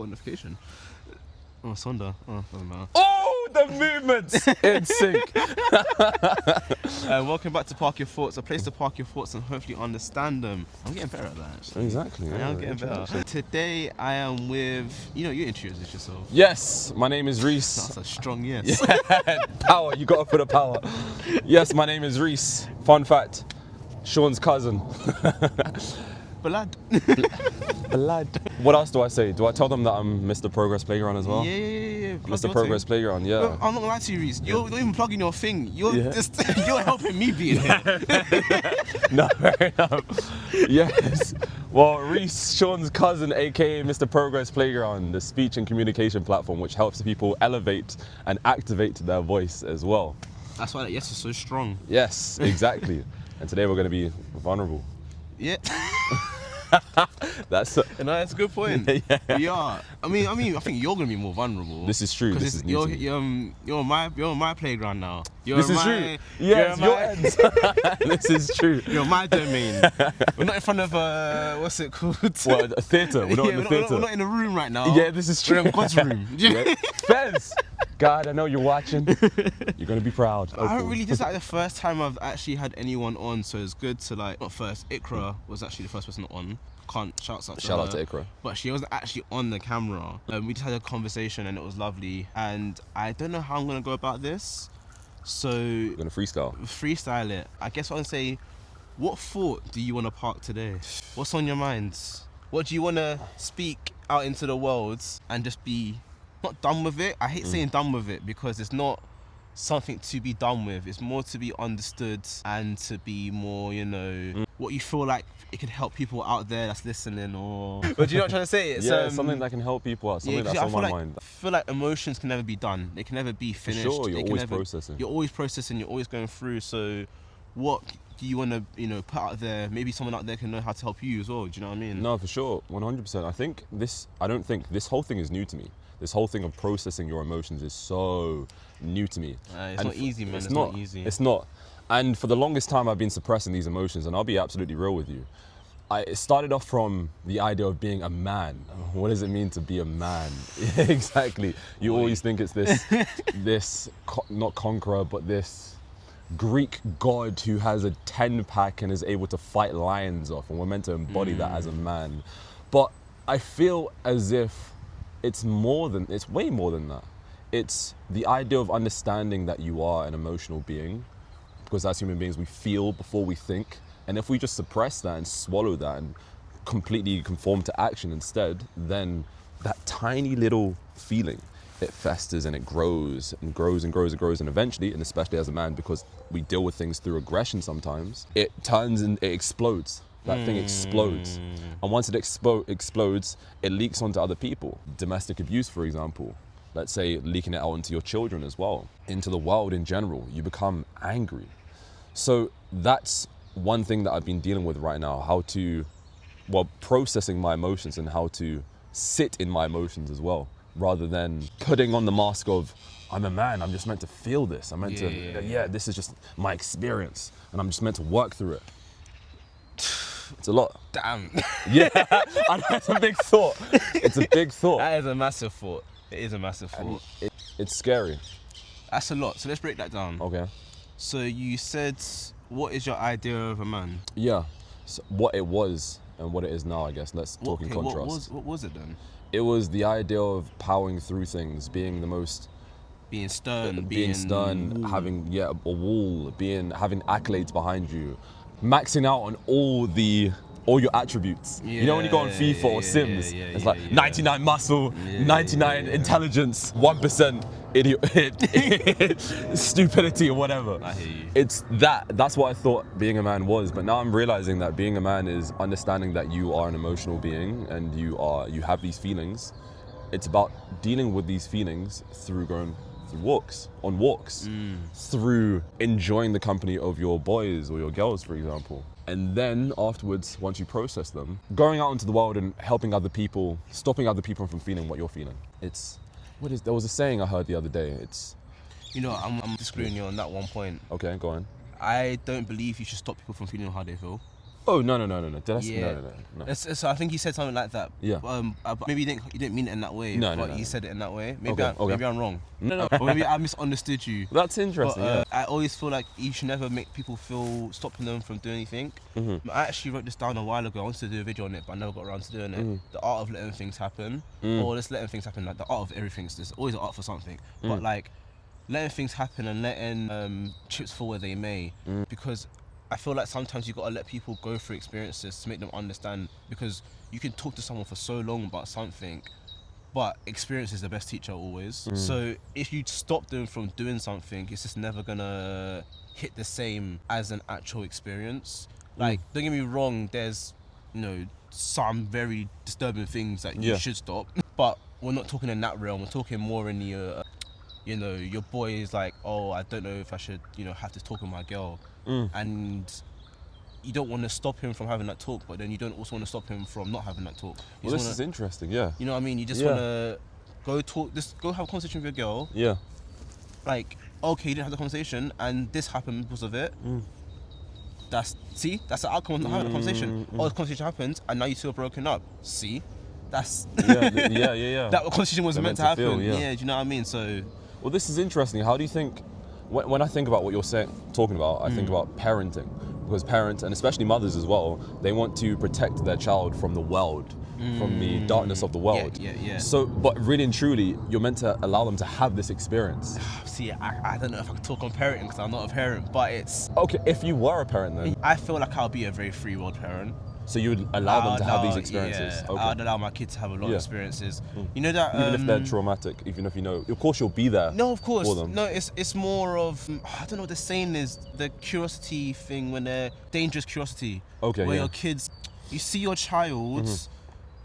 got a notification. Oh, Sonda. Oh, doesn't matter. Oh, the movements in sync. Welcome back to Park Your Thoughts, a place to park your thoughts and hopefully understand them. I'm getting better at that, actually. Exactly. I am getting better. Today, I am with, you introduce yourself. Yes, my name is Reese. That's a strong yes. Yeah. Power, you gotta put a power. Yes, my name is Reese. Fun fact, Sean's cousin. Blood. Blood. What else do I say? Do I tell them that I'm Mr. Progress Playground as well? Yeah. Mr. Progress Playground, yeah. Look, I'm not gonna lie to you, Reese. You're not even plugging your thing. You're just you're helping me be in here. No, fair enough. Yes. Well, Reese, Sean's cousin, aka Mr. Progress Playground, the speech and communication platform which helps people elevate and activate their voice as well. That's why that yes is so strong. Yes, exactly. And today we're gonna be vulnerable. Yeah. That's a good point. Yeah. We are. I think you're gonna be more vulnerable. This is true. This is new to me. You're on my playground now. This is true. Yes, yours. This is true. You're my domain. We're not in front of what's it called? What, a theatre? We're not in the theatre. We're not in a room right now. Yeah, this is true. We're in God's room. Yeah. Fez. God, I know you're watching. You're gonna be proud. I haven't really. This is like the first time I've actually had anyone on, so it's good to not first. Ikra was actually the first person on. Shout out to Ikra. But she wasn't actually on the camera. We just had a conversation and it was lovely. And I don't know how I'm gonna go about this. So you're gonna freestyle it. I guess I would say, what thought do you want to park today? What's on your minds? What do you want to speak out into the world and just be not done with it? I hate saying done with it because it's not something to be done with. It's more to be understood and to be more, what you feel like it could help people out there that's listening, or but do you know what I'm trying to say? It's, something that can help people out, something that's on my mind. I feel like emotions can never be done. They can never be finished. For sure, you're always processing. You're always processing, you're always going through. So what do you want to, put out there? Maybe someone out there can know how to help you as well. Do you know what I mean? No, for sure, 100%. I don't think this whole thing is new to me. This whole thing of processing your emotions is so new to me. It's not easy, man. It's not easy. It's not. And for the longest time, I've been suppressing these emotions, and I'll be absolutely real with you. It started off from the idea of being a man. What does it mean to be a man? Exactly. You always think it's this not conqueror, but this Greek god who has a 10-pack and is able to fight lions off, and we're meant to embody that as a man. But I feel as if it's way more than that. It's the idea of understanding that you are an emotional being, because as human beings we feel before we think, and if we just suppress that and swallow that and completely conform to action instead, then that tiny little feeling, it festers and it grows and grows and grows and grows, and eventually, and especially as a man, because we deal with things through aggression sometimes, it turns and it explodes. That thing explodes. And once it explodes, it leaks onto other people. Domestic abuse, for example, let's say leaking it out into your children as well, into the world in general. You become angry. So that's one thing that I've been dealing with right now, processing my emotions and how to sit in my emotions as well, rather than putting on the mask of, I'm a man, I'm just meant to feel this. I'm meant this is just my experience and I'm just meant to work through it. It's a lot. Damn. Yeah, I know, it's a big thought. It's a big thought. That is a massive thought. It is a massive thought. It's scary. That's a lot. So let's break that down. Okay. So you said, what is your idea of a man? Yeah. So what it was and what it is now, I guess. Let's talk in contrast. What was it then? It was the idea of powering through things, being stern, having a wall, having accolades behind you, maxing out on all your attributes. You know when you go on FIFA or Sims, it's like 99 muscle, 99 intelligence, 1% idiot, stupidity or whatever. I hear you. It's that's what I thought being a man was, but now I'm realizing that being a man is understanding that you are an emotional being and you have these feelings. It's about dealing with these feelings through going on walks, through enjoying the company of your boys or your girls, for example. And then afterwards, once you process them, going out into the world and helping other people, stopping other people from feeling what you're feeling. There was a saying I heard the other day. I'm disagreeing you on that one point. Okay, go on. I don't believe you should stop people from feeling how they feel. Oh no. Did I say Yeah. no. So I think you said something like that. Yeah. But maybe you didn't mean it in that way. No, but no. you said it in that way. Maybe Okay, maybe I'm wrong. No. Or maybe I misunderstood you. That's interesting. But I always feel like you should never make people feel stopping them from doing anything. I actually wrote this down a while ago. I wanted to do a video on it, but I never got around to doing it. The art of letting things happen, or just letting things happen. Like the art of everything. There's always an art for something. But like letting things happen and letting chips fall where they may, because I feel like sometimes you gotta let people go through experiences to make them understand. Because you can talk to someone for so long about something, but experience is the best teacher always. So if you stop them from doing something, it's just never gonna hit the same as an actual experience. Like, don't get me wrong, there's, some very disturbing things that you should stop. But we're not talking in that realm. We're talking more in the, your boy is like, oh, I don't know if I should, have this talk with my girl. And you don't want to stop him from having that talk, but then you don't also want to stop him from not having that talk. Well, this is interesting, yeah. You know what I mean? You just want to go talk, just go have a conversation with your girl. Yeah. Like, okay, you didn't have the conversation and this happened because of it. That's the outcome of not having a conversation. Or the conversation happens and now you two are broken up. See? That's... yeah. That conversation was meant to happen. Feel, do you know what I mean? So... Well, this is interesting. How do you think... When I think about what you're talking about, I think about parenting. Because parents, and especially mothers as well, they want to protect their child from the world, from the darkness of the world. Yeah. So, but really and truly, you're meant to allow them to have this experience. See, I don't know if I can talk on parenting because I'm not a parent, but it's... Okay, if you were a parent then? I feel like I'll be a very free world parent. So you would allow them to have these experiences? Yeah, okay. I'd allow my kids to have a lot of experiences. You know that... Even if they're traumatic, even if you know... Of course you'll be there. No, of course. For them. No, it's more of... I don't know what the saying is. The curiosity thing when they're... Dangerous curiosity. Okay, where your kids... You see your child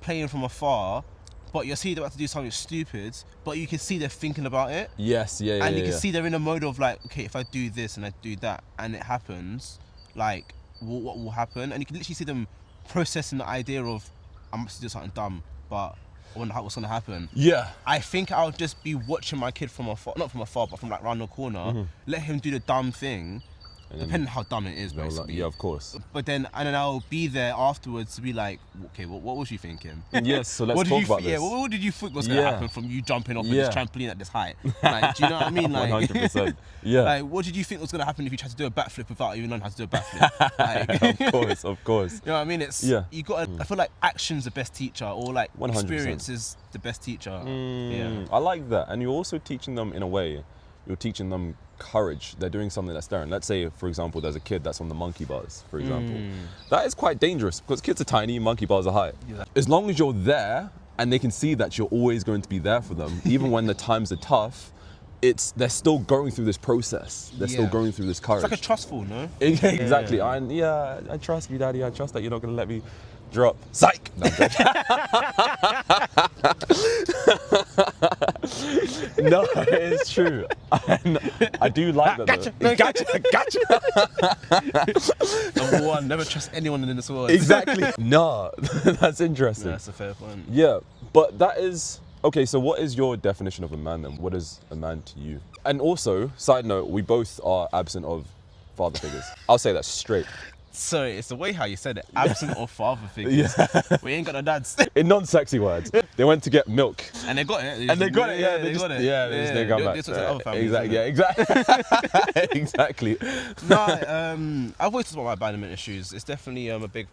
playing from afar, but you see they're about to do something stupid, but you can see they're thinking about it. Yes, And you can see they're in a mode of like, okay, if I do this and I do that and it happens, like, what will happen? And you can literally see them processing the idea of, I'm about to do something dumb, but I wonder what's gonna happen. Yeah. I think I'll just be watching my kid from afar, not from afar, but from like round the corner, let him do the dumb thing, depending on how dumb it is, basically. Yeah, of course. But then, and then I'll be there afterwards to be like, okay, what was you thinking? Yes, so let's talk about this. Yeah, what did you think was going to happen from you jumping off of this trampoline at this height? Like, do you know what I mean? Like, 100%. Yeah. Like, what did you think was going to happen if you tried to do a backflip without even knowing how to do a backflip? Like, of course. You know what I mean? It's you got. I feel like action's the best teacher, or like 100%. Experience is the best teacher. Yeah. I like that, and you're also teaching them in a way. You're teaching them courage. They're doing something that's daring. Let's say, for example, there's a kid that's on the monkey bars, for example. That is quite dangerous because kids are tiny, monkey bars are high. Yeah. As long as you're there and they can see that you're always going to be there for them, even when the times are tough, they're still going through this process. They're still going through this courage. It's like a trustful, no? Exactly. I trust you, Daddy. I trust that you're not going to let me drop. Psych! No, no, it's true. I do like that. Gotcha. Though. No, gotcha. Number one, never trust anyone in this world. Exactly. No, that's interesting. No, that's a fair point. Yeah, but that is... Okay, so what is your definition of a man then? What is a man to you? And also, side note, we both are absent of father figures. I'll say that straight. Sorry, it's the way how you said it. Absent of father figures. Yeah. We ain't got no dads. In non-sexy words. They went to get milk. And they got it. They didn't come back. Exactly. Yeah, exactly. Exactly. No, I've always talked about my abandonment issues. It's definitely a big...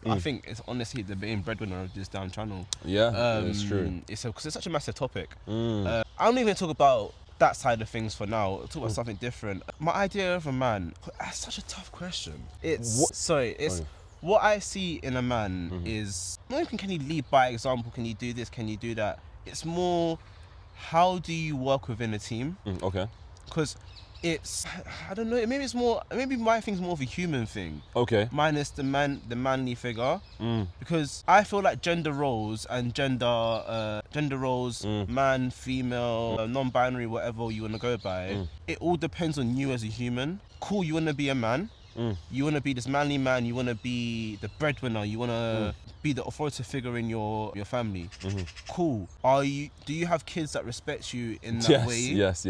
I think it's honestly the being breadwinner of this damn channel. Yeah, it's true. Because it's such a massive topic. I don't even talk about that side of things for now. I'll talk about something different. My idea of a man, that's such a tough question. What I see in a man is, not even can he lead by example, can you do this, can you do that? It's more, how do you work within a team? Okay. Because I don't know, maybe my thing's more of a human thing. Okay. Minus the manly figure. Because I feel like gender roles, man, female, non-binary, whatever you want to go by, it all depends on you as a human. Cool, you want to be a man. You want to be this manly man, you want to be the breadwinner, you want to be the authoritative figure in your family. Cool. Do you have kids that respect you in that way? Yes.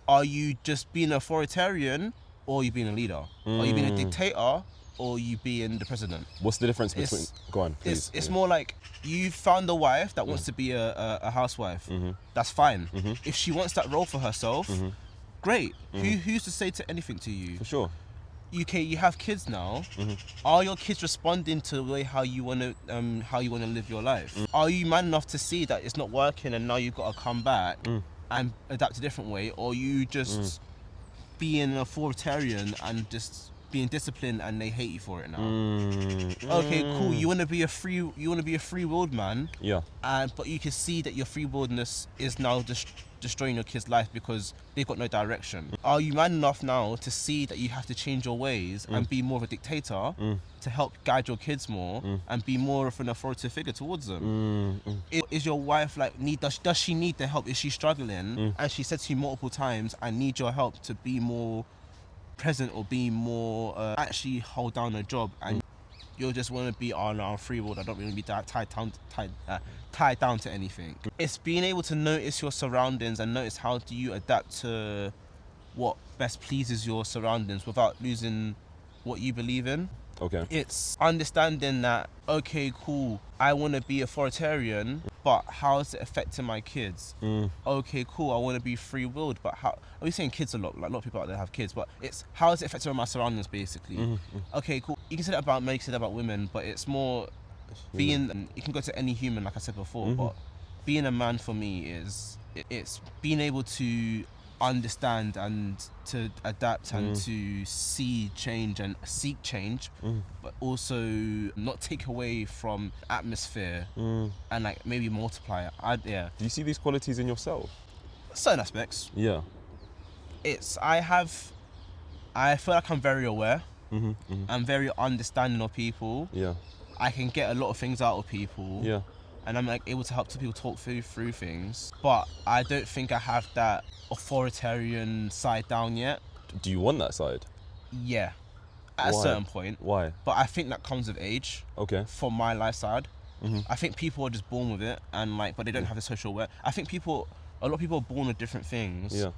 Are you just being an authoritarian, or are you being a leader? Are you being a dictator, or you being the president. What's the difference between? Go on, please. It's more like you found a wife that wants to be a housewife. That's fine. If she wants that role for herself, great. Who's to say to anything to you? For sure. You have kids now. Are your kids responding to the way how you wanna live your life? Are you man enough to see that it's not working and now you've got to come back and adapt a different way, or you just being an authoritarian and just being disciplined and they hate you for it now? Okay, cool. You wanna be a free-willed man. Yeah. But you can see that your free-willedness is now just destroying your kid's life because they've got no direction. Are you man enough now to see that you have to change your ways and be more of a dictator to help guide your kids more and be more of an authoritative figure towards them? Is your wife like does she need the help? Is she struggling? And she said to you multiple times, I need your help to be more present or be more actually hold down a job, and you just want to be on our free world. I don't really be tied down to anything. It's being able to notice your surroundings and notice how do you adapt to what best pleases your surroundings without losing what you believe in. Okay. It's understanding that, okay, cool, I want to be authoritarian, but how is it affecting my kids? Okay, cool, I want to be free-willed, but how... Are we saying kids a lot? Like, a lot of people out there have kids, but it's how is it affecting my surroundings, basically? Okay, cool. You can say that about men, you can say that about women, but it's more being... You can go to any human, like I said before, but being a man for me is... It's being able to understand and to adapt and to see change and seek change, but also not take away from atmosphere and like maybe multiply it. Do you see these qualities in yourself? Certain aspects. Yeah. I feel like I'm very aware. I'm very understanding of people. Yeah. I can get a lot of things out of people. Yeah. And I'm like able to help people talk through things, but I don't think I have that authoritarian side down yet. Do you want that side? Yeah, at a certain point. Why? But I think that comes with age. Okay. For my life side, I think people are just born with it, and like, but they don't have the social aware. I think a lot of people are born with different things. Yeah.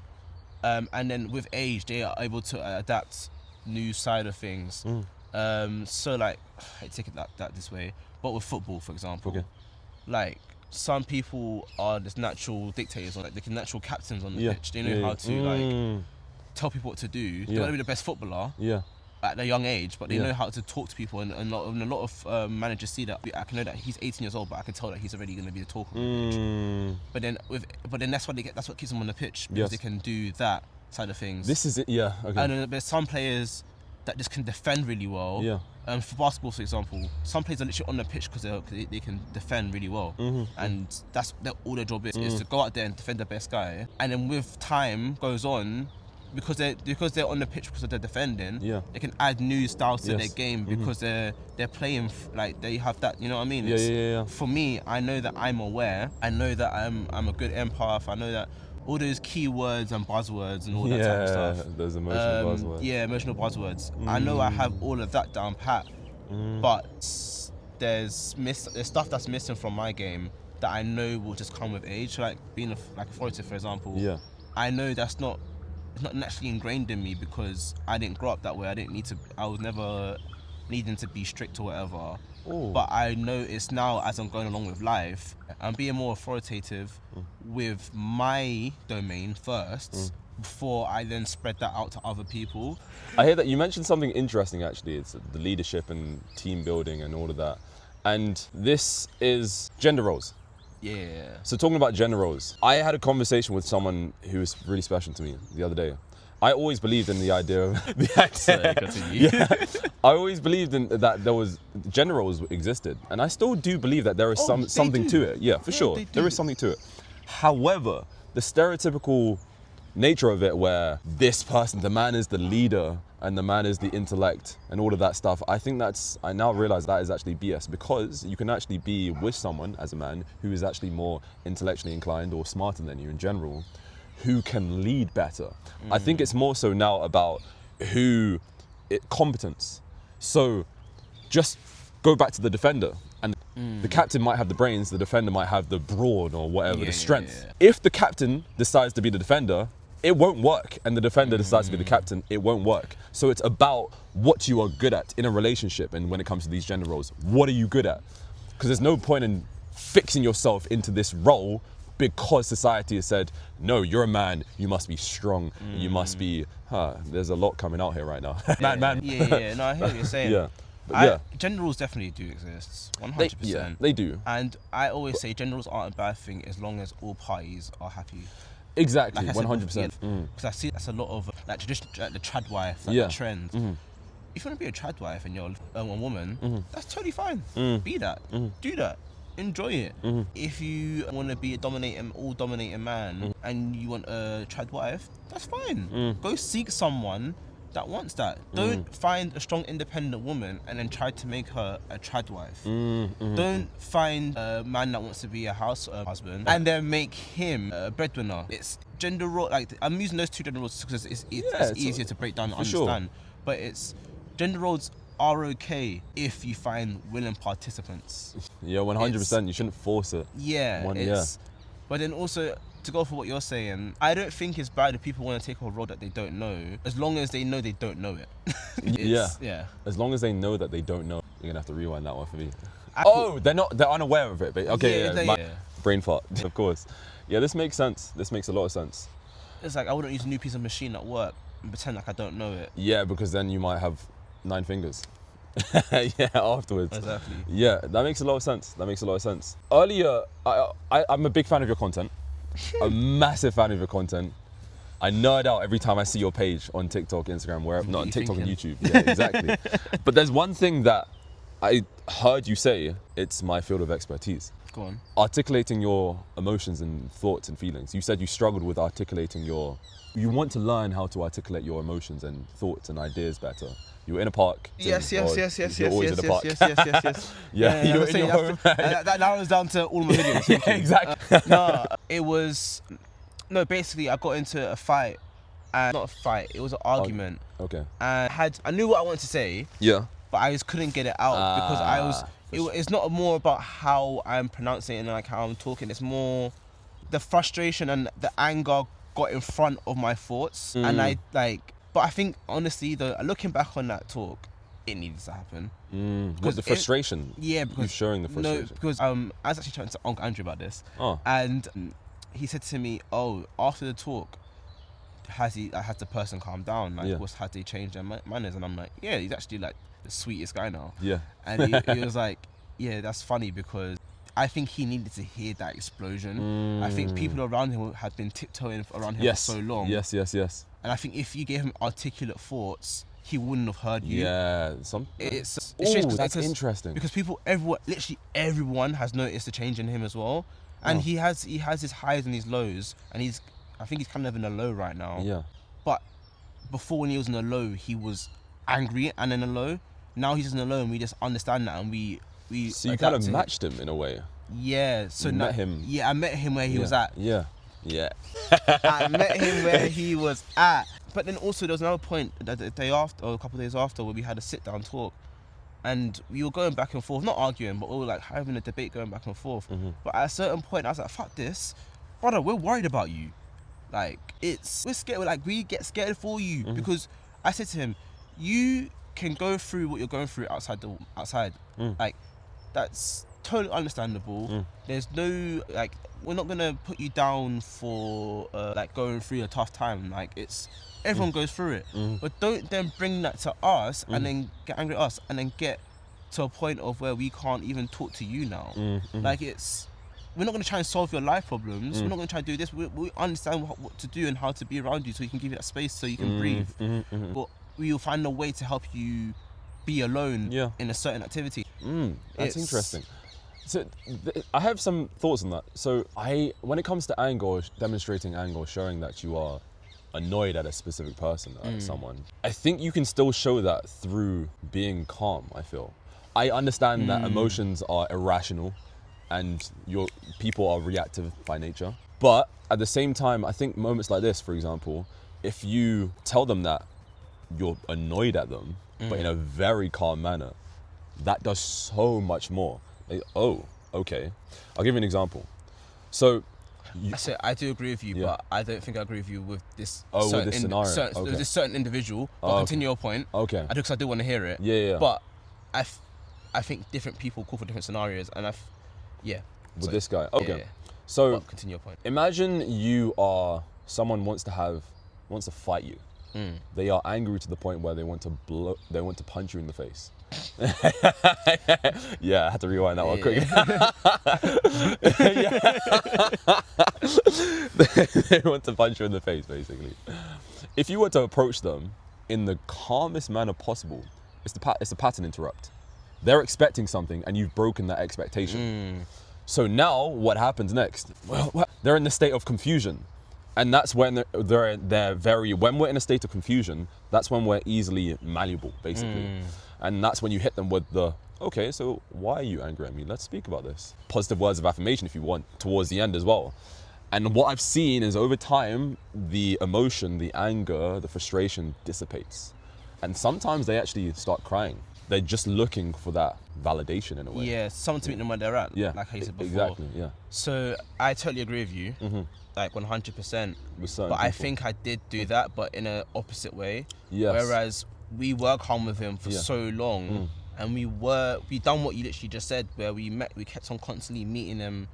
And then with age, they are able to adapt new side of things. So like, I take it that this way, but with football, for example. Okay. Like, some people are just natural dictators, or like they're natural captains on the pitch. They know how to like tell people what to do. They want to be the best footballer at a young age, but they know how to talk to people. And a lot of managers see that. I can know that he's 18 years old, but I can tell that he's already going to be the talker on the pitch. But then that's what keeps them on the pitch, because they can do that side of things. This is it. Yeah. Okay. And then there's some players that just can defend really well. Yeah. For basketball, for example, some players are literally on the pitch because they can defend really well, and that's all their job is to go out there and defend the best guy. And then with time goes on, because they're on the pitch because they're defending, they can add new styles to their game because they're playing like they have that. You know what I mean? Yeah. For me, I know that I'm aware. I know that I'm a good empath. I know that. All those keywords and buzzwords and all that type of stuff. Those emotional buzzwords. Yeah, emotional buzzwords. I know I have all of that down pat, but there's stuff that's missing from my game that I know will just come with age. Like being like authoritative, for example. Yeah. I know it's not naturally ingrained in me because I didn't grow up that way. I was never needing to be strict or whatever. Ooh. But I know it's now, as I'm going along with life, I'm being more authoritative with my domain first before I then spread that out to other people. I hear that you mentioned something interesting actually. It's the leadership and team building and all of that. And this is gender roles. Yeah. So talking about gender roles, I had a conversation with someone who was really special to me the other day. I always believed in the idea of I always believed in that there was gender roles existed, and I still do believe that there is something to it. Yeah, for sure, there is something to it. However, the stereotypical nature of it, where this person, the man is the leader and the man is the intellect and all of that stuff, I now realize that is actually BS, because you can actually be with someone as a man who is actually more intellectually inclined or smarter than you in general, who can lead better. I think it's more so now about competence. So just go back to the defender, and the captain might have the brains, the defender might have the brawn or whatever, the strength. If the captain decides to be the defender, it won't work, and the defender decides to be the captain, it won't work. So it's about what you are good at in a relationship, and when it comes to these gender roles, what are you good at? Because there's no point in fixing yourself into this role because society has said, no, you're a man, you must be strong, you must be, there's a lot coming out here right now. Man. Yeah, no, I hear what you're saying. Yeah. But gender roles definitely do exist, 100%. They do. And I always say gender roles aren't a bad thing as long as all parties are happy. Exactly, Like I said 100%. Because I see that's a lot of like tradition, like the trad wife, like the trend. If you want to be a trad wife and you're a woman, that's totally fine. Be that, do that, enjoy it. If you want to be a all-dominating man and you want a trad wife, that's fine. Go seek someone that wants that. Don't find a strong, independent woman and then try to make her a trad wife. Don't find a man that wants to be a house husband and then make him a breadwinner. It's gender role. Like I'm using those two gender roles because it's easier to break down and understand. Sure. But it's gender roles are okay if you find willing participants. Yeah, 100%. You shouldn't force it. Yeah, but then also, to go for what you're saying, I don't think it's bad if people want to take a role that they don't know, as long as they know they don't know it. Yeah. As long as they know that they don't know. You're gonna have to rewind that one for me. They're unaware of it. Okay, brain fart, of course. Yeah, this makes sense. This makes a lot of sense. It's like I wouldn't use a new piece of machine at work and pretend like I don't know it. Yeah, because then you might have 9 fingers. Yeah, afterwards. Exactly. Yeah, that makes a lot of sense. Earlier, I'm a big fan of your content. A massive fan of your content. I nerd out every time I see your page on TikTok, Instagram, wherever. Not on TikTok and YouTube. Yeah, exactly. But there's one thing that I heard you say, it's my field of expertise. Go on. Articulating your emotions and thoughts and feelings. You said you struggled with articulating you want to learn how to articulate your emotions and thoughts and ideas better. You were in a park. Yes. Yeah, You were in your home. That narrows down to all my videos. Yeah, exactly. Basically I got into a fight. Not a fight, it was an argument. Okay. And I knew what I wanted to say. Yeah. But I just couldn't get it out because it's not more about how I'm pronouncing it and like how I'm talking. It's more the frustration and the anger got in front of my thoughts. And but I think honestly though, looking back on that talk, it needed to happen. Because the frustration. Because you're showing the frustration. No, because I was actually talking to Uncle Andrew about this. And he said to me, after the talk, has the person calmed down? Like, has they changed their manners? And I'm like, yeah, he's actually like the sweetest guy now. Yeah. And he was like, yeah, that's funny because I think he needed to hear that explosion. I think people around him had been tiptoeing around him for so long. Yes. And I think if you gave him articulate thoughts, he wouldn't have heard you. Yeah. It's that's interesting. Because literally everyone has noticed the change in him as well. And he has his highs and his lows, and I think he's kind of in a low right now. Yeah. But before, when he was in a low, he was angry and in a low. Now he's in a low, and we just understand that, and we. So you kind of matched him in a way. Yeah. So I met him. Yeah, I met him where he was at. Yeah. I met him where he was at. But then also there was another point that the day after, or a couple of days after, where we had a sit down talk. And we were going back and forth, not arguing, but we were like having a debate going back and forth. But at a certain point, I was like, fuck this. Brother, we're worried about you. Like, we're scared, we get scared for you. Because I said to him, you can go through what you're going through outside. Like, that's totally understandable. There's no, we're not gonna put you down for, going through a tough time. Everyone goes through it, but don't then bring that to us and then get angry at us and then get to a point of where we can't even talk to you now. We're not going to try and solve your life problems. We're not going to try to do this. We understand what to do and how to be around you, so you can give you that space so you can breathe. But we will find a way to help you be alone in a certain activity. That's interesting. So I have some thoughts on that. So when it comes to anger, demonstrating anger, showing that you are annoyed at a specific person, at someone, I think you can still show that through being calm. I understand that emotions are irrational and people are reactive by nature, but at the same time, I think moments like this, for example, if you tell them that you're annoyed at them, but in a very calm manner, that does so much more. Okay, I'll give you an example. So I do agree with you, Yeah. but I don't think I agree with you with this. With this scenario. With Okay. this certain individual. But Okay. continue your point. Okay. I do, because I do want to hear it. Yeah. But I think different people call for different scenarios, and With this guy. Okay. Yeah. So But continue your point. imagine you are someone wants to fight you. They are angry to the point where they want to punch you in the face. Yeah, I had to rewind that one quick. They want to punch you in the face, basically. If you were to approach them in the calmest manner possible, it's a pattern interrupt. They're expecting something, and you've broken that expectation. So now, what happens next? Well, they're in the state of confusion. And that's when when we're in a state of confusion, that's when we're easily malleable, basically. And that's when you hit them with okay, so why are you angry at me? Let's speak about this. Positive words of affirmation, if you want, towards the end as well. And what I've seen is over time, the emotion, the anger, the frustration dissipates. And sometimes they actually start crying. They're just looking for that validation in a way. Yeah, someone to meet them where they're at. Yeah, like how you said before. exactly, yeah. So I totally agree with you, like 100%. With certain But I people. think I did do that, but in an opposite way. Yes. Whereas we were calm with him for so long, and we done what you literally just said, where we kept on constantly meeting him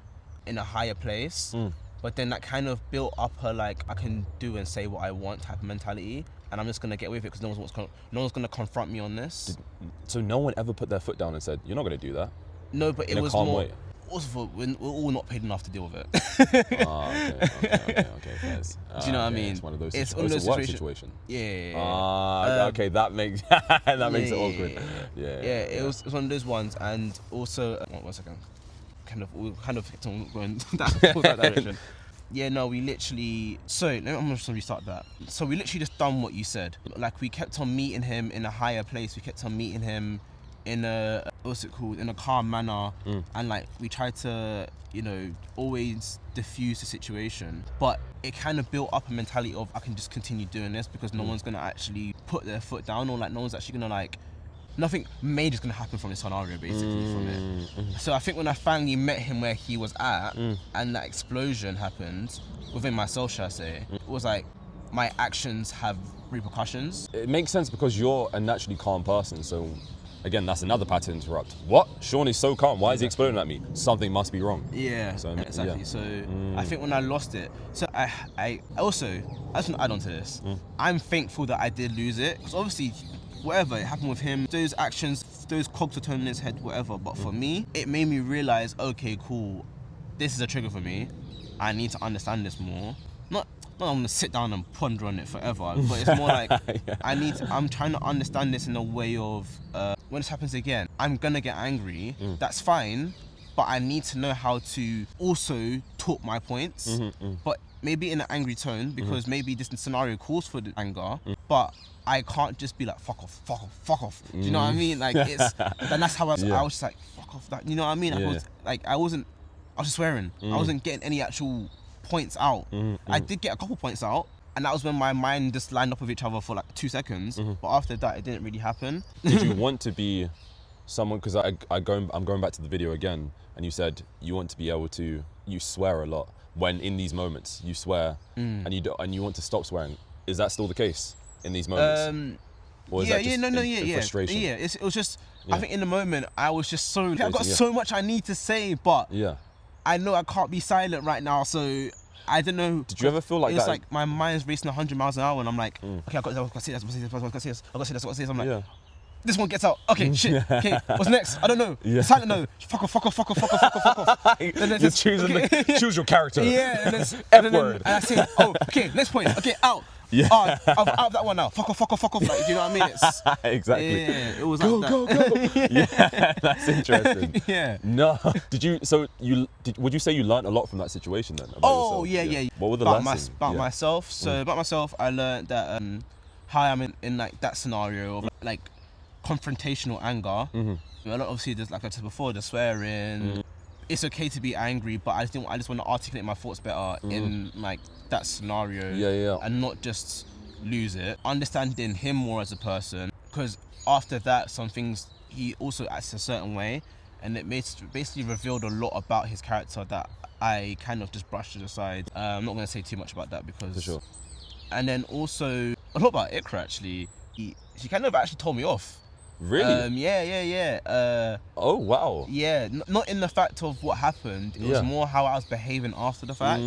in a higher place. But then that kind of built up her like, I can do and say what I want type of mentality, and I'm just gonna get with it because no one's gonna confront me on this. So no one ever put their foot down and said, "You're not going to do that." No, but In it a was calm more. way. Also, we're all not paid enough to deal with it. Okay, fairs. Do you know what I mean? It's one of those. It's It's one of those a work situation. situation. Yeah. Okay, that makes it yeah, awkward. Yeah, Yeah. it was one of those ones, and also one second, we kind of kept on going that direction. Yeah, no, we literally. So I'm just gonna restart that. So we literally just done what you said. Like we kept on meeting him in a higher place. We kept on meeting him in a in a calm manner, and like we tried to always diffuse the situation. But it kind of built up a mentality of, I can just continue doing this because no one's gonna actually put their foot down, or like no one's actually gonna like. Nothing major is going to happen from this scenario, basically, from it. So I think when I finally met him where he was at, and that explosion happened, within myself, shall I say, it was like, my actions have repercussions. It makes sense because you're a naturally calm person. So, again, that's another pattern interrupt. What? Sean is so calm. Why is he exploding at me? Something must be wrong. Yeah, So, exactly. yeah. So I think when I lost it, so I also, I just want to add on to this. I'm thankful that I did lose it, because obviously, whatever it happened with him, those actions, those cogs are turning in his head, whatever. But for me, it made me realize, okay, cool, this is a trigger for me. I need to understand this more. Not I'm gonna sit down and ponder on it forever, but it's more like I'm trying to understand this in a way of when this happens again, I'm gonna get angry. That's fine, but I need to know how to also talk my points, but maybe in an angry tone, because maybe this scenario calls for the anger, but I can't just be like, fuck off. Do you know what I mean? Like, then that's how I was just like, fuck off that. You know what I mean? I was just swearing. I wasn't getting any actual points out. I did get a couple points out, and that was when my mind just lined up with each other for like 2 seconds. But after that, it didn't really happen. Did you want to be someone, because I'm going back to the video again, and you said you want to be able to, you swear a lot when in these moments you swear, and you want to stop swearing. Is that still the case in these moments? Or is that just frustration? Yeah, it was just, I think in the moment, I was just so, I've got so much I need to say, but I know I can't be silent right now, so I don't know. Did you ever feel like that? It's that? like my mind's racing 100 miles an hour, and I'm like, okay, I've got to say this. I'm like, this one gets out. Okay, shit. Okay, what's next? I don't know. Silent no. Fuck off. You're choosing choose your character. Yeah, and then F word. And I say, oh, okay, next point. Okay, out. Yeah. Out of that one now. Fuck off. Like, you know what I mean? It's exactly. Yeah, it was go, like that. Go. Yeah, that's interesting. Yeah. No. Would you say you learned a lot from that situation then? About yourself? Yeah. What were the lessons? About myself. So about myself, I learned that how I'm in like that scenario of like confrontational anger. Obviously, there's, like I said before, the swearing. It's okay to be angry, but I just want to articulate my thoughts better in like that scenario, and not just lose it. Understanding him more as a person, because after that, some things he also acts a certain way, and it basically revealed a lot about his character that I kind of just brushed it aside. I'm not going to say too much about that because... For sure. And then also, a lot about Ikra actually. She kind of actually told me off. Really? Yeah. Oh, wow. Yeah, not in the fact of what happened. It was more how I was behaving after the fact.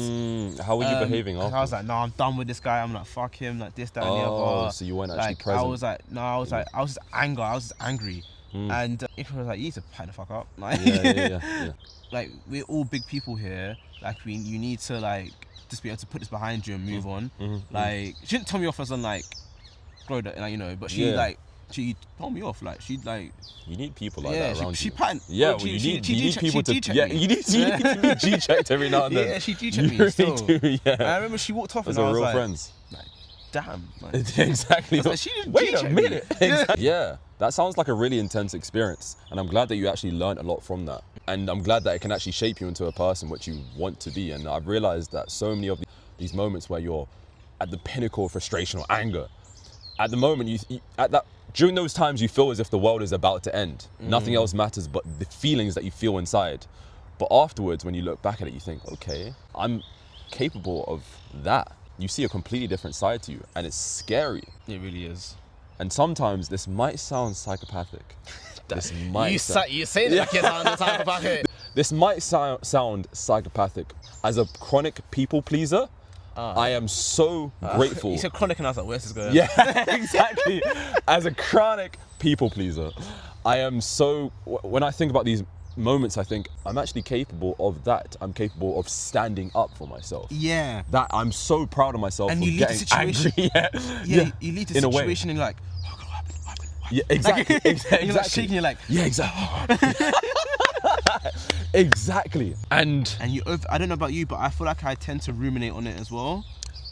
How were you behaving after? I was like, no, I'm done with this guy. I'm like, fuck him, like this, that, and the other. So you weren't actually like, present. I was like, no, I was just angry. And Ikra was like, you need to pack the fuck up. Like, Yeah. like, we're all big people here. Like, you need to like just be able to put this behind you and move on. Like, she didn't tell me off as on like, grow that, like, you know, but she like. She told me off, like she'd like. You need people like that around she you. patterned. Yeah, well, you need people to. Yeah, you need to be G-checked every now and then. Yeah, she G-checked me still. Do, yeah. I remember she walked off Those and I are was real like, friends. Damn. Like, Exactly. like, she didn't Wait a G-check minute. me. Exactly. Yeah, that sounds like a really intense experience, and I'm glad that you actually learned a lot from that. And I'm glad that it can actually shape you into a person which you want to be. And I've realized that so many of these moments where you're at the pinnacle of frustration or anger, at the moment during those times you feel as if the world is about to end. Nothing else matters but the feelings that you feel inside. But afterwards, when you look back at it, you think, okay, I'm capable of that. You see a completely different side to you, and it's scary. It really is. And sometimes this might sound psychopathic. You say it like you're sounding psychopathic. This might sound psychopathic. As a chronic people pleaser, I am so grateful. You said chronic and I was like, where's this going? Yeah, exactly. As a chronic people pleaser, I am so, when I think about these moments, I think I'm actually capable of that. I'm capable of standing up for myself. Yeah. That I'm so proud of myself And for you lead getting the situation. angry. Yeah, you lead the in a way. situation and you're like, oh God, what happened? Yeah, exactly. And you're like shaking, you're like, yeah, exactly. Exactly. And I don't know about you, but I feel like I tend to ruminate on it as well.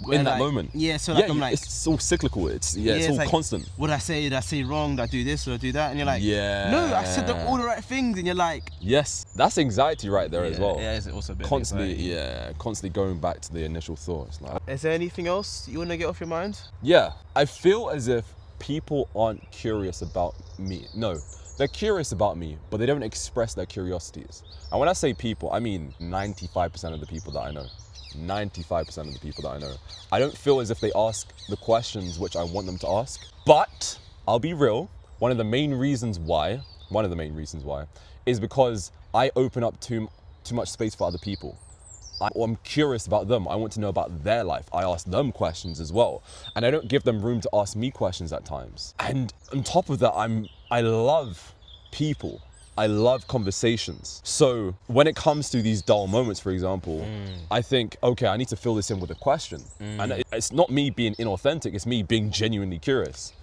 in that moment. Yeah, so like I'm like, it's all cyclical. It's all like, constant. What did I say? Did I say wrong? Did I do this or do that? And you're like, Yeah. no, I said all the right things. And you're like, Yes, that's anxiety right there as well. Yeah, it's also a bit Constantly, anxiety. constantly going back to the initial thoughts. Like, Is there anything else you want to get off your mind? yeah, I feel as if people aren't curious about me. No, they're curious about me, but they don't express their curiosities. And when I say people, I mean 95% of the people that I know. 95% of the people that I know. I don't feel as if they ask the questions which I want them to ask. But I'll be real, one of the main reasons why is because I open up too much space for other people. I'm curious about them. I want to know about their life. I ask them questions as well. And I don't give them room to ask me questions at times. And on top of that, I love people. I love conversations. So when it comes to these dull moments, for example, I think, okay, I need to fill this in with a question. And it's not me being inauthentic, it's me being genuinely curious.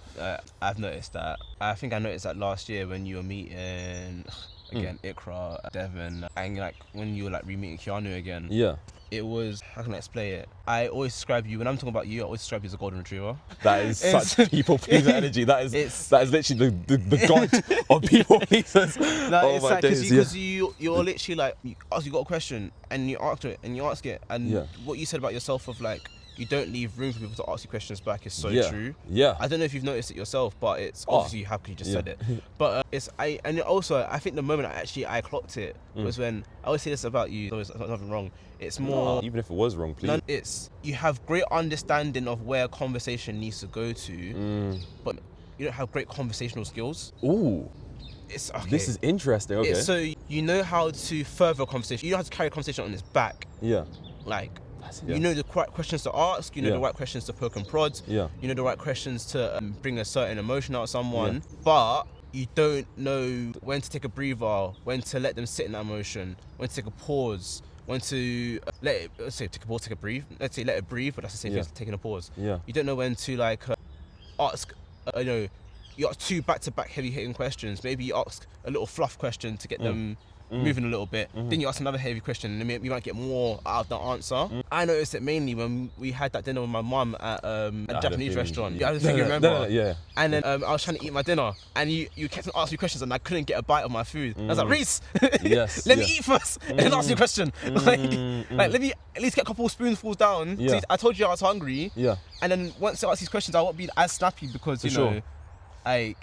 I've noticed that. I think I noticed that last year when you were meeting, again, Ikra, Devon, and like when you were like re-meeting Keanu again. Yeah. It was, how can I explain it? I always describe you, when I'm talking about you, I always describe you as a golden retriever. That is such people pleaser energy. That is literally the god of people pleasers. No, it's like, because you're literally like, you got a question and you ask it, and what you said about yourself of like, you don't leave room for people to ask you questions back is so true. Yeah. I don't know if you've noticed it yourself, but it's obviously you have because you just said it. But and also I think the moment I clocked it was when I always say this about you. There's nothing wrong. It's more. Even if it was wrong, please. It's you have great understanding of where a conversation needs to go to, but you don't have great conversational skills. Ooh. It's okay. This is interesting. Okay. So you know how to further a conversation. You know how to carry a conversation on its back. Yeah. Like. You know the right questions to ask, you know the right questions to poke and prod, you know the right questions to bring a certain emotion out of someone, but you don't know when to take a breather, when to let them sit in that emotion, when to take a pause, when to let it, let's say take a pause, take a breathe, let's say let it breathe, but that's the same thing as taking a pause. You don't know when to like ask, you ask two back-to-back heavy hitting questions, maybe you ask a little fluff question to get them moving a little bit, then you ask another heavy question and then you might get more out of the answer. I noticed it mainly when we had that dinner with my mum at a Japanese restaurant. I don't think you remember. Yeah. And then I was trying to eat my dinner and you kept on asking me questions and I couldn't get a bite of my food. I was like, Reese, let me eat first and then ask you a question. Like let me at least get a couple of spoonfuls down. I told you I was hungry. And then once I ask these questions, I won't be as snappy because, you know, like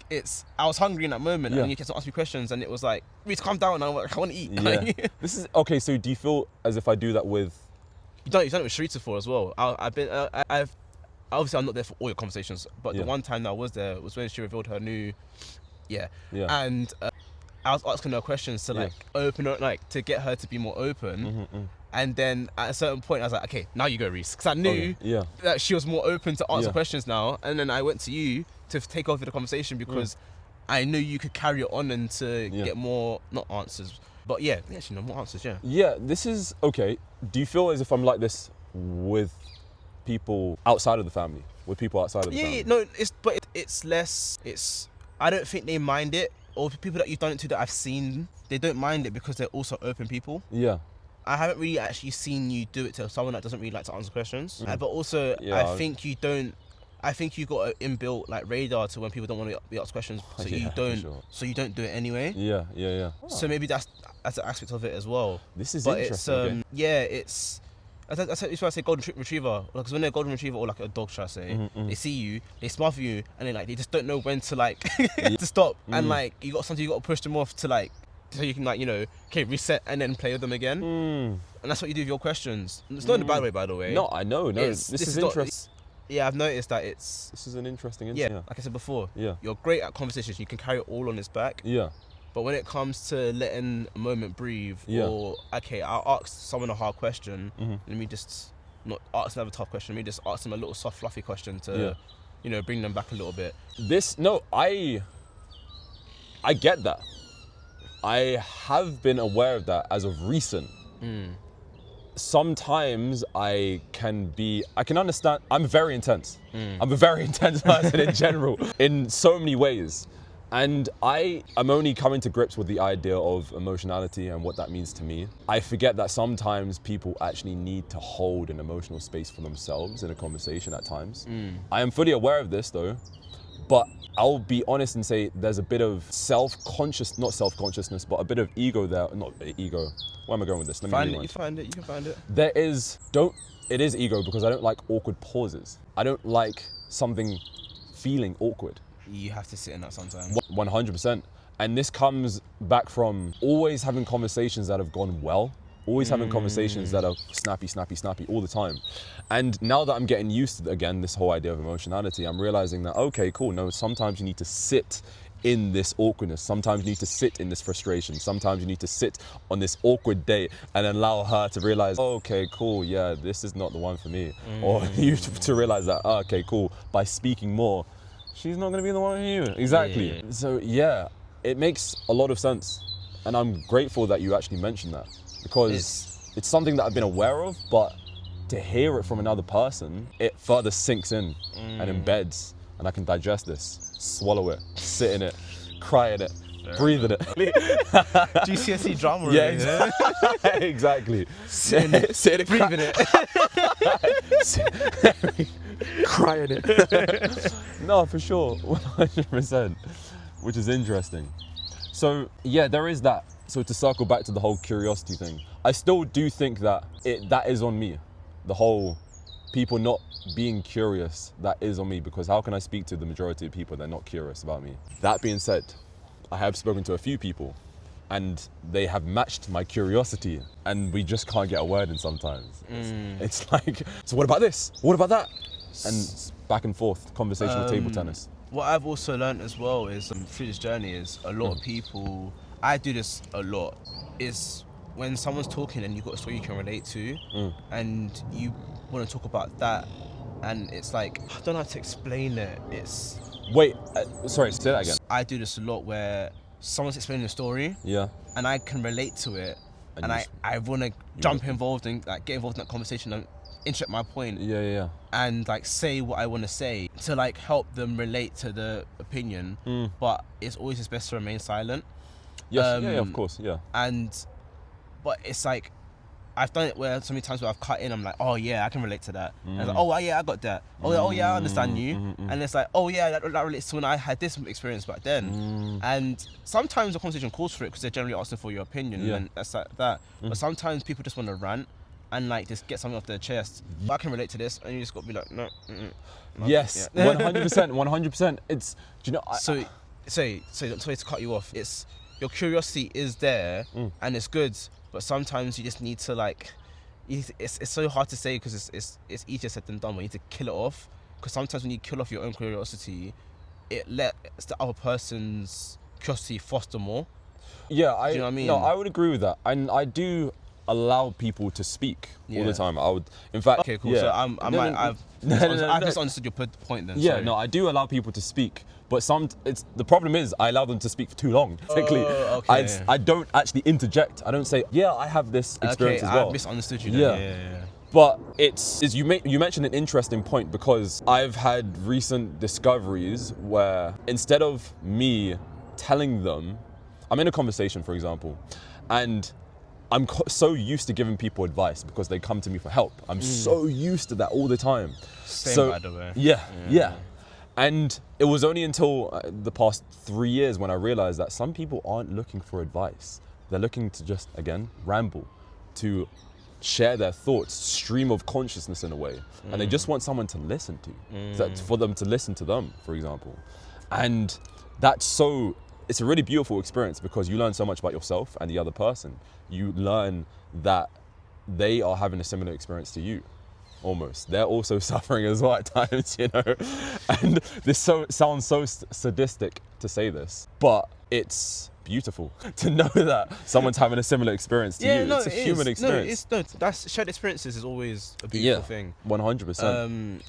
I was hungry in that moment, Yeah. and you kept on asking me questions, and it was like, Reese, calm down. I want to eat. Yeah. This is okay. So do you feel as if I do that with? You've done it with Sharita before as well. I've obviously I'm not there for all your conversations, but the one time that I was there was when she revealed her new, and I was asking her questions to like open her, like to get her to be more open. And then at a certain point, I was like, okay, now you go, Reese, because I knew that she was more open to answer questions now. And then I went to you to take over the conversation because I knew you could carry it on and to get more, not answers, but more answers, Yeah, this is okay. Do you feel as if I'm like this with people outside of the family? With people outside of the family? No, it's less. I don't think they mind it, or people that you've done it to that I've seen, they don't mind it because they're also open people. Yeah. I haven't really actually seen you do it to someone that doesn't really like to answer questions. But also, I think you don't. I think you got an inbuilt like radar to when people don't want to be asked questions, so you don't. Sure. So you don't do it anyway. Yeah. Oh. So maybe that's an aspect of it as well. This is interesting. It's It's why I say golden retriever, because when they're a golden retriever or like a dog, should I say, they see you, they smile for you, and they just don't know when to like to stop, and like you got to push them off to like. So you can okay, reset and then play with them again. And that's what you do with your questions. It's not in a bad way, by the way. No, I know. No, this is interesting. Yeah, I've noticed that this is an interesting insight. Yeah, like I said before. Yeah. You're great at conversations. You can carry it all on its back. Yeah. But when it comes to letting a moment breathe, or okay, I'll ask someone a hard question. Let me just not ask another tough question. Let me just ask them a little soft, fluffy question to, bring them back a little bit. I get that. I have been aware of that as of recent. Sometimes I can understand. I'm very intense. I'm a very intense person in general, in so many ways. And I'm only coming to grips with the idea of emotionality and what that means to me. I forget that sometimes people actually need to hold an emotional space for themselves in a conversation at times. I am fully aware of this though, but I'll be honest and say there's a bit of not self-consciousness, but a bit of ego there. Not ego. Where am I going with this? Let me rewind. You find it. You can find it. It is ego because I don't like awkward pauses. I don't like something feeling awkward. You have to sit in that sometimes. 100%. And this comes back from always having conversations that have gone well, always having conversations that are snappy all the time. And now that I'm getting used to, again, this whole idea of emotionality, I'm realizing that, okay, cool, no, sometimes you need to sit in this awkwardness. Sometimes you need to sit in this frustration. Sometimes you need to sit on this awkward day and allow her to realize, okay, cool, yeah, this is not the one for me. Or you to realize that, okay, cool, by speaking more, she's not going to be the one for you. Exactly. Yeah. So yeah, it makes a lot of sense. And I'm grateful that you actually mentioned that because it's something that I've been aware of, but to hear it from another person, it further sinks in and embeds, and I can digest this, swallow it, sit in it, cry in it, breathe in it. GCSE drama. Yeah, exactly. Sit in it, breathe in it. Cry in it. No, for sure, 100%, which is interesting. So yeah, there is that. So to circle back to the whole curiosity thing, I still do think that that is on me. The whole people not being curious, that is on me, because how can I speak to the majority of people that are not curious about me? That being said, I have spoken to a few people and they have matched my curiosity and we just can't get a word in sometimes. It's like, so what about this? What about that? And it's back and forth, conversational table tennis. What I've also learned as well is through this journey is a lot of people, I do this a lot, is when someone's talking and you've got a story you can relate to and you want to talk about that, and it's like, I don't know how to explain it. It's... Wait, sorry, say that again. I do this a lot where someone's explaining a story and I can relate to it and I want to get involved in that conversation and interject my point. Yeah. And like say what I want to say to like help them relate to the opinion, but it's always just best to remain silent. Yes, yeah, of course, yeah. But it's like, I've done it where so many times where I've cut in, I'm like, oh yeah, I can relate to that. And it's like, oh yeah, I got that. Oh yeah, I understand you. And it's like, oh yeah, that relates to when I had this experience back then. And sometimes the conversation calls for it because they're generally asking for your opinion and that's like that. But sometimes people just want to rant. and like just get something off their chest. I can relate to this, and you just got to be like, no. No, Yes, yeah. 100%. It's, do you know, So sorry to cut you off. It's your curiosity is there, and it's good, but sometimes you just need to like. It's so hard to say because it's easier said than done. When you need to kill it off, because sometimes when you kill off your own curiosity, it lets the other person's curiosity foster more. Yeah, Do you know what I mean? No, I would agree with that, and I do allow people to speak all the time. I would, in fact. Okay, cool. Yeah. So I've misunderstood your point then. Yeah, sorry. no, I do allow people to speak, but the problem is I allow them to speak for too long. Basically, okay. I don't actually interject. I don't say, yeah, I have this experience as well. I misunderstood you then. Yeah. But you mentioned an interesting point, because I've had recent discoveries where instead of me telling them, I'm in a conversation, for example, and I'm so used to giving people advice because they come to me for help. I'm so used to that all the time. Same, by the way. Yeah. And it was only until the past 3 years when I realized that some people aren't looking for advice. They're looking to just, again, ramble, to share their thoughts, stream of consciousness in a way. And they just want someone to listen to, for them to listen to them, for example. And it's a really beautiful experience because you learn so much about yourself and the other person. You learn that they are having a similar experience to you, almost. They're also suffering as well at times, you know? And this sounds so sadistic to say this, but it's beautiful to know that someone's having a similar experience to you. It's a human experience. That's shared experiences is always a beautiful thing. 100%.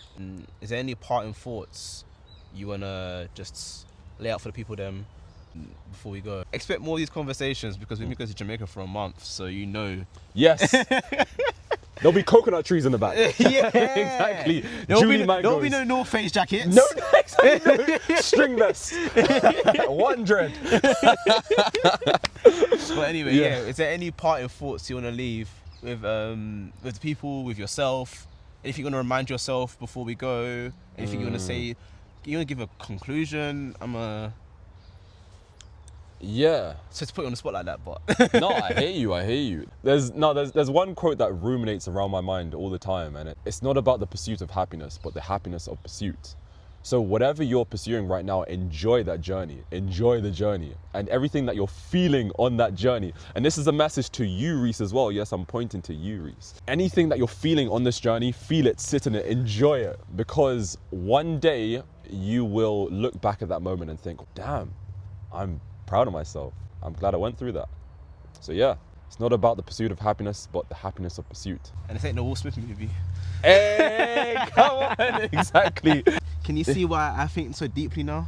Is there any parting thoughts you wanna just lay out for the people then before we go? Expect more of these conversations because we've been going to Jamaica for a month, so you know. Yes. There'll be coconut trees in the back. Yeah. Exactly. There'll be no North Face jackets. No, exactly. No. Stringless. One dread. But anyway, is there any parting thoughts you want to leave with the people, with yourself? Anything you want to remind yourself before we go? Anything you want to say? You want to give a conclusion? Yeah. So to put you on the spot like that, but No, I hear you. There's one quote that ruminates around my mind all the time, and it's not about the pursuit of happiness, but the happiness of pursuit. So whatever you're pursuing right now, enjoy that journey. Enjoy the journey and everything that you're feeling on that journey. And this is a message to you, Reese, as well. Yes, I'm pointing to you, Reese. Anything that you're feeling on this journey, feel it, sit in it, enjoy it, because one day you will look back at that moment and think, damn, I'm proud of myself. I'm glad I went through that. So yeah, it's not about the pursuit of happiness, but the happiness of pursuit. And this ain't no Will Smith movie. Hey, come on, exactly. Can you see why I think so deeply now?